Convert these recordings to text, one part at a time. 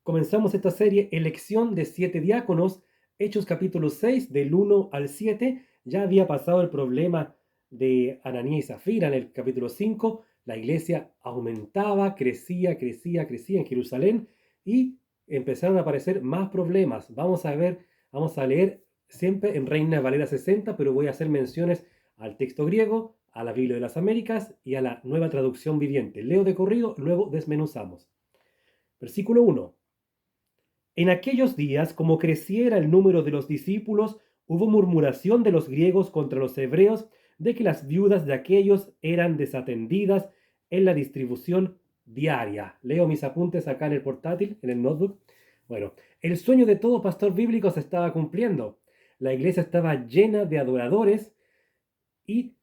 Comenzamos esta serie, elección de 7 diáconos, Hechos capítulo 6, del 1 al 7. Ya había pasado el problema de Ananías y Zafira en el capítulo 5. La iglesia aumentaba, crecía en Jerusalén y empezaron a aparecer más problemas. Vamos a leer siempre en Reina Valera 60, pero voy a hacer menciones al texto griego, a la Biblia de las Américas y a la Nueva Traducción Viviente. Leo de corrido, luego desmenuzamos. Versículo 1. En aquellos días, como creciera el número de los discípulos, hubo murmuración de los griegos contra los hebreos de que las viudas de aquellos eran desatendidas en la distribución diaria. Leo mis apuntes acá en el portátil, en el notebook. Bueno, el sueño de todo pastor bíblico se estaba cumpliendo. La iglesia estaba llena de adoradores y,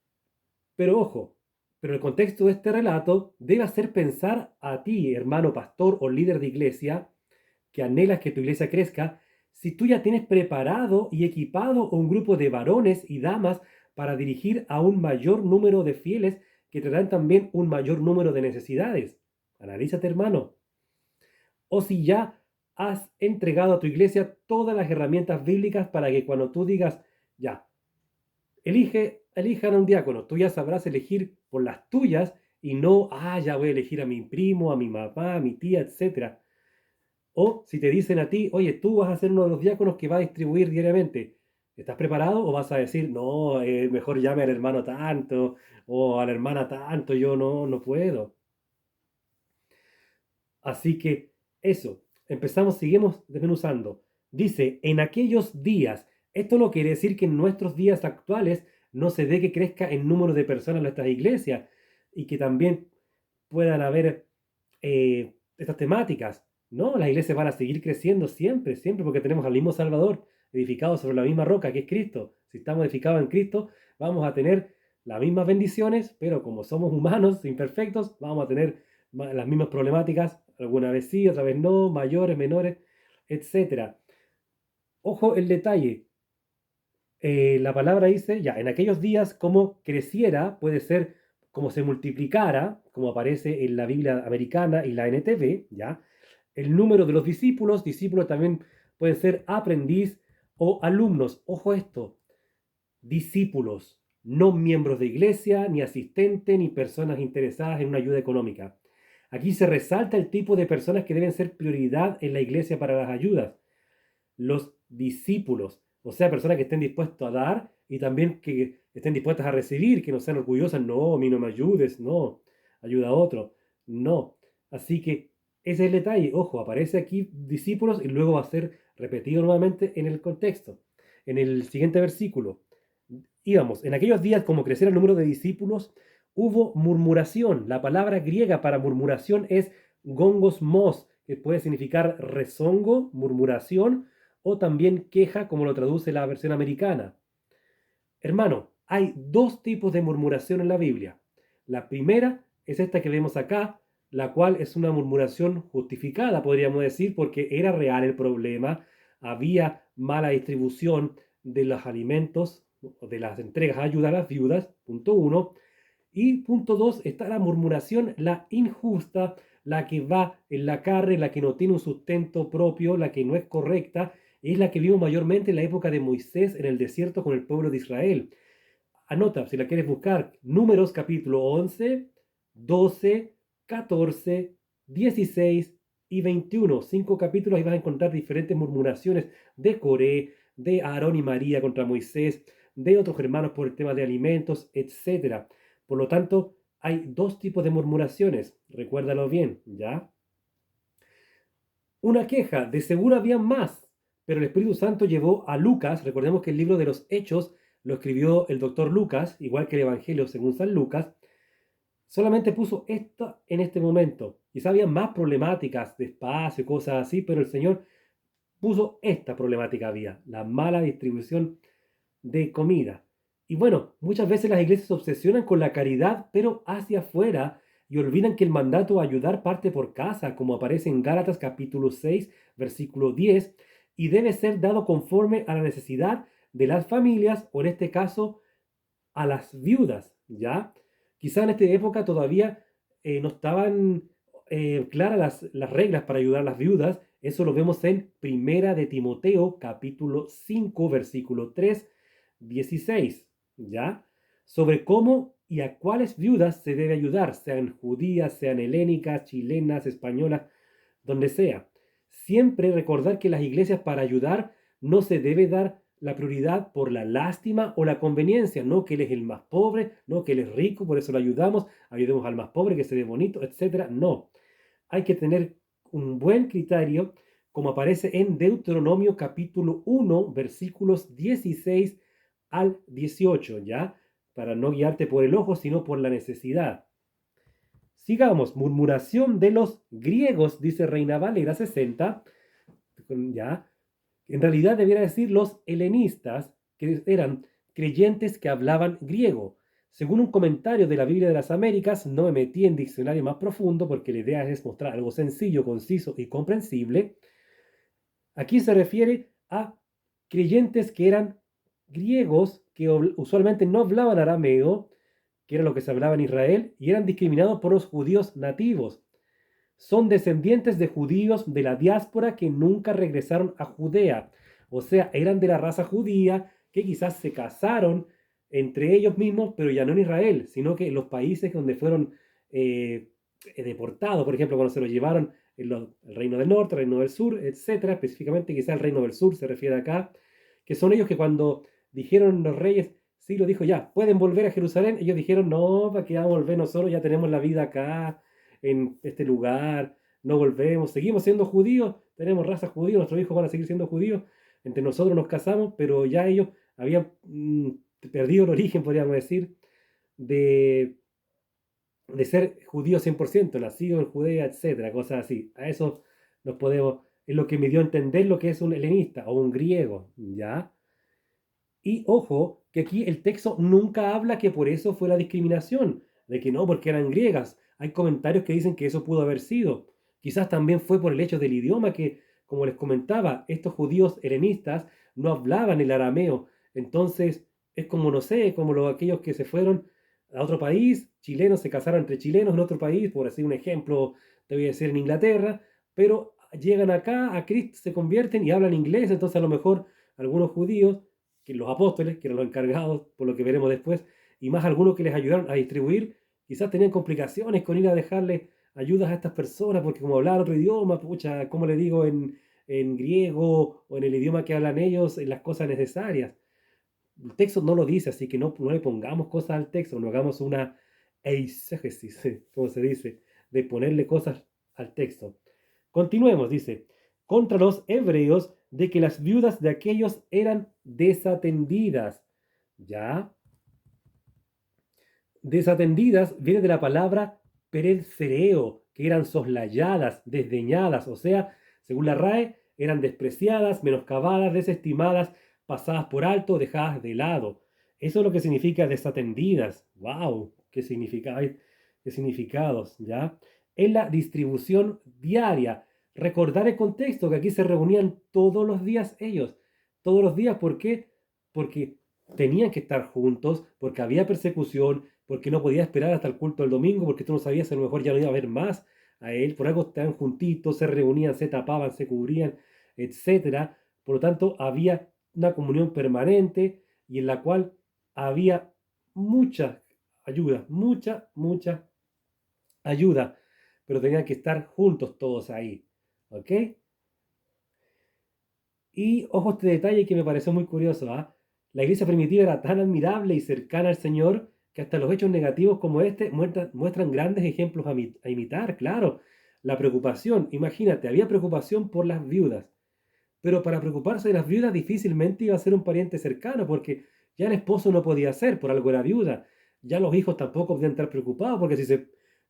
pero ojo, pero el contexto de este relato debe hacer pensar a ti, hermano pastor o líder de iglesia, que anhelas que tu iglesia crezca, si tú ya tienes preparado y equipado un grupo de varones y damas para dirigir a un mayor número de fieles que tendrán también un mayor número de necesidades. Analízate, hermano. O si ya has entregado a tu iglesia todas las herramientas bíblicas para que cuando tú digas, ya, elijan a un diácono, tú ya sabrás elegir por las tuyas y no, ya voy a elegir a mi primo, a mi mamá, a mi tía, etcétera. O si te dicen a ti, oye, tú vas a ser uno de los diáconos que va a distribuir diariamente, ¿estás preparado? O vas a decir, no, mejor llame al hermano tanto o a la hermana tanto, yo no puedo. Así que eso, seguimos desmenuzando. Dice, en aquellos días, esto no quiere decir que en nuestros días actuales no se dé que crezca el número de personas en nuestras iglesias y que también puedan haber estas temáticas. No, las iglesias van a seguir creciendo siempre, siempre, porque tenemos al mismo Salvador, edificado sobre la misma roca que es Cristo. Si estamos edificados en Cristo, vamos a tener las mismas bendiciones, pero como somos humanos, imperfectos, vamos a tener las mismas problemáticas, alguna vez sí, otra vez no, mayores, menores, etcétera. Ojo el detalle, la palabra dice, ya, en aquellos días, como creciera, puede ser como se multiplicara, como aparece en la Biblia americana y la NTV, ya. El número de los discípulos también pueden ser aprendiz o alumnos. Ojo esto, discípulos, no miembros de iglesia, ni asistentes, ni personas interesadas en una ayuda económica. Aquí se resalta el tipo de personas que deben ser prioridad en la iglesia para las ayudas, los discípulos, o sea, personas que estén dispuestos a dar y también que estén dispuestas a recibir, que no sean orgullosas, no, a mí no me ayudes, no, ayuda a otro, no. Así que ese es el detalle, ojo, aparece aquí discípulos y luego va a ser repetido nuevamente en el contexto. En el siguiente versículo, íbamos, en aquellos días como creciera el número de discípulos, hubo murmuración. La palabra griega para murmuración es gongosmos, que puede significar rezongo, murmuración, o también queja, como lo traduce la versión americana. Hermano, hay dos tipos de murmuración en la Biblia. La primera es esta que vemos acá, la cual es una murmuración justificada, podríamos decir, porque era real el problema, había mala distribución de los alimentos, de las entregas a ayuda a las viudas, punto uno. Y punto dos, está la murmuración, la injusta, la que va en la carne, la que no tiene un sustento propio, la que no es correcta, es la que vimos mayormente en la época de Moisés en el desierto con el pueblo de Israel. Anota, si la quieres buscar, Números capítulo 11, 12, 14, 16 y 21. 5 capítulos, ahí vas a encontrar diferentes murmuraciones de Coré, de Aarón y María contra Moisés, de otros hermanos por el tema de alimentos, etcétera. Por lo tanto, hay dos tipos de murmuraciones, recuérdalo bien, ¿ya? Una queja, de seguro había más, pero el Espíritu Santo llevó a Lucas, recordemos que el libro de los Hechos lo escribió el doctor Lucas, igual que el Evangelio según San Lucas, solamente puso esto en este momento. Quizá había más problemáticas de espacio, cosas así, pero el Señor puso esta problemática había, la mala distribución de comida. Y bueno, muchas veces las iglesias se obsesionan con la caridad, pero hacia afuera, y olvidan que el mandato a ayudar parte por casa, como aparece en Gálatas capítulo 6, versículo 10, y debe ser dado conforme a la necesidad de las familias, o en este caso, a las viudas, ¿ya? Quizá en esta época todavía no estaban claras las reglas para ayudar a las viudas. Eso lo vemos en Primera de Timoteo, capítulo 5, versículo 3, 16, ¿ya? Sobre cómo y a cuáles viudas se debe ayudar, sean judías, sean helénicas, chilenas, españolas, donde sea. Siempre recordar que las iglesias para ayudar no se debe dar la prioridad por la lástima o la conveniencia, no que él es el más pobre, no que él es rico, por eso lo ayudamos, ayudemos al más pobre que se ve bonito, etcétera. No, hay que tener un buen criterio, como aparece en Deuteronomio capítulo 1, versículos 16 al 18, ¿ya? Para no guiarte por el ojo, sino por la necesidad. Sigamos, murmuración de los griegos, dice Reina Valera 60, ¿ya? En realidad debiera decir los helenistas, que eran creyentes que hablaban griego. Según un comentario de la Biblia de las Américas, no me metí en diccionario más profundo porque la idea es mostrar algo sencillo, conciso y comprensible. Aquí se refiere a creyentes que eran griegos, que usualmente no hablaban arameo, que era lo que se hablaba en Israel, y eran discriminados por los judíos nativos. Son descendientes de judíos de la diáspora que nunca regresaron a Judea. O sea, eran de la raza judía que quizás se casaron entre ellos mismos, pero ya no en Israel, sino que en los países donde fueron eh, deportados, por ejemplo, cuando se los llevaron el reino del norte, el reino del sur, etcétera. Específicamente quizás el reino del sur se refiere acá, que son ellos que cuando dijeron los reyes, Ciro dijo ya, pueden volver a Jerusalén, ellos dijeron no, ¿para qué vamos a volver nosotros? Ya tenemos la vida acá, en este lugar, no volvemos, seguimos siendo judíos, tenemos raza judía, nuestros hijos van a seguir siendo judíos, entre nosotros nos casamos, pero ya ellos habían perdido el origen, podríamos decir, de, de ser judíos 100%, nacidos en Judea, etcétera, cosas así. A eso nos podemos, es lo que me dio a entender lo que es un helenista o un griego, ¿ya? Y ojo, que aquí el texto nunca habla que por eso fue la discriminación, de que no, porque eran griegas. Hay comentarios que dicen que eso pudo haber sido. Quizás también fue por el hecho del idioma que, como les comentaba, estos judíos helenistas no hablaban el arameo. Entonces, es como, no sé, como aquellos que se fueron a otro país, chilenos se casaron entre chilenos en otro país, por así un ejemplo, te voy a decir en Inglaterra, pero llegan acá, a Cristo, se convierten y hablan inglés, entonces a lo mejor algunos judíos que los apóstoles, que eran los encargados, por lo que veremos después, y más algunos que les ayudaron a distribuir, quizás tenían complicaciones con ir a dejarle ayudas a estas personas, porque como hablaban otro idioma, pucha, ¿cómo le digo en griego o en el idioma que hablan ellos, en las cosas necesarias? El texto no lo dice, así que no le pongamos cosas al texto, no hagamos una eisegesis, como se dice, de ponerle cosas al texto. Continuemos, dice, contra los hebreos de que las viudas de aquellos eran desatendidas. ¿Ya? Desatendidas viene de la palabra peredcereo, que eran soslayadas, desdeñadas, o sea, según la RAE, eran despreciadas, menoscabadas, desestimadas, pasadas por alto, dejadas de lado. Eso es lo que significa desatendidas. ¡Wow! Qué significados, ¿ya? En la distribución diaria. Recordar el contexto, que aquí se reunían todos los días ellos. Todos los días, ¿por qué? Porque tenían que estar juntos, porque había persecución, porque no podía esperar hasta el culto del domingo, porque tú no sabías si a lo mejor ya no iba a ver más a él. Por algo estaban juntitos, se reunían, se tapaban, se cubrían, etcétera. Por lo tanto, había una comunión permanente y en la cual había mucha ayuda, mucha ayuda, pero tenían que estar juntos todos ahí, ¿ok? Y ojo este detalle que me pareció muy curioso, ¿ah? La iglesia primitiva era tan admirable y cercana al Señor que hasta los hechos negativos como este muestran grandes ejemplos a imitar, claro. La preocupación, imagínate, había preocupación por las viudas, pero para preocuparse de las viudas difícilmente iba a ser un pariente cercano, porque ya el esposo no podía ser, por algo era viuda. Ya los hijos tampoco podían estar preocupados, porque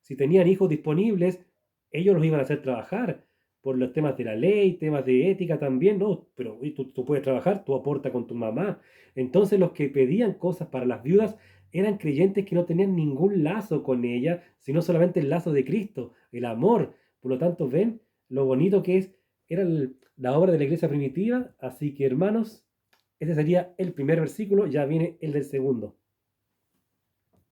si tenían hijos disponibles, ellos los iban a hacer trabajar por los temas de la ley, temas de ética también, ¿no? Pero oye, tú puedes trabajar, tú aporta con tu mamá. Entonces los que pedían cosas para las viudas eran creyentes que no tenían ningún lazo con ella, sino solamente el lazo de Cristo, el amor. Por lo tanto, ven lo bonito que es, era la obra de la iglesia primitiva. Así que hermanos, ese sería el primer versículo, ya viene el del segundo.